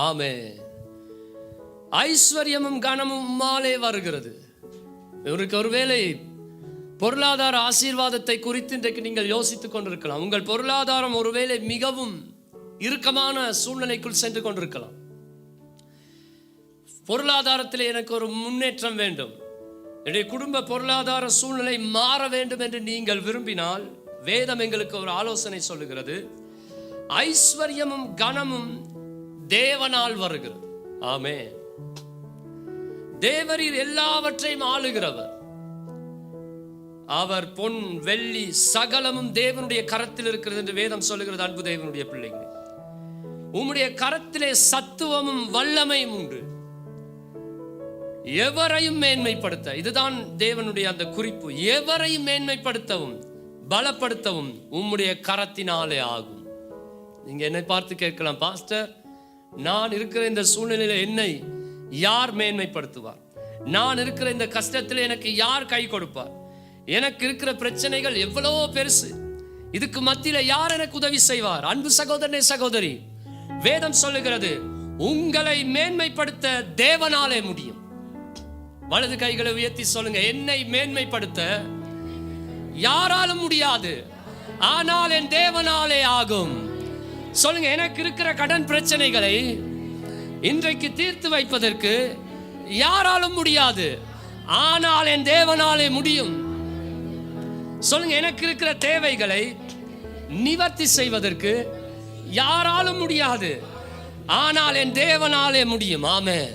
ஆமே. ஐஸ்வர்யமும் கனமும் உம்மாலே வருகிறது. இவருக்கு ஒருவேளை பொருளாதார ஆசீர்வாதத்தை குறித்து இன்றைக்கு நீங்கள் யோசித்துக் கொண்டிருக்கலாம். உங்கள் பொருளாதாரம் ஒருவேளை மிகவும் இறுக்கமான சூழ்நிலைக்குள் சென்று கொண்டிருக்கலாம். பொருளாதாரத்தில் எனக்கு ஒரு முன்னேற்றம் வேண்டும், என்னுடைய குடும்ப பொருளாதார சூழ்நிலை மாற வேண்டும் என்று நீங்கள் விரும்பினால், வேதம் எங்களுக்கு ஒரு ஆலோசனை சொல்லுகிறது. ஐஸ்வர்யமும் கனமும் தேவனால் வருகிறது. ஆமே. தேவரீர் எல்லாவற்றையும் ஆளுகிறவர். அவர் பொன் வெள்ளி சகலமும் தேவனுடைய கரத்தில் இருக்கிறது என்று வேதம் சொல்லுகிறது. அன்பு தேவனுடைய பிள்ளைகள், உம்முடைய கரத்திலே சத்துவமும் வல்லமையும் உண்டு, எவரையும் மேன்மைப்படுத்த. இதுதான் தேவனுடைய அந்த குறிப்பு. எவரையும் மேன்மைப்படுத்தவும் பலப்படுத்தவும் உம்முடைய கரத்தினாலே ஆகும். நீங்க என்னை பார்த்து கேட்கலாம், பாஸ்டர், நான் இருக்கிற இந்த சூழ்நிலையில என்னை யார் மேன்மைப்படுத்துவார்? நான் இருக்கிற இந்த கஷ்டத்தில் எனக்கு யார் கை கொடுப்பார்? எனக்கு இருக்கிற பிரச்சனைகள் எவ்வளவோ பெருசு, இதுக்கு மத்தியில யார் எனக்கு உதவி செய்வார்? அன்பு சகோதரனே, சகோதரி, வேதம் சொல்லுகிறது, உங்களை மேன்மைப்படுத்த தேவனாலே முடியும். வலது கைகளை உயர்த்தி சொல்லுங்க, என்னை மேன்மைப்படுத்த யாராலும் முடியாது, ஆனால் என் தேவனாலே ஆகும். சொல்லுங்க, எனக்கு இருக்கிற கடன் பிரச்சனைகளை இன்றைக்கு தீர்த்து வைப்பதற்கு யாராலும் முடியாது, ஆனால் என் தேவனாலே முடியும். சொல்லுங்க, எனக்கு இருக்கிற தேவைகளை நிவர்த்தி செய்வதற்கு யாராலும் முடியாது, ஆனால் என் தேவனாலே முடியும். ஆமென்.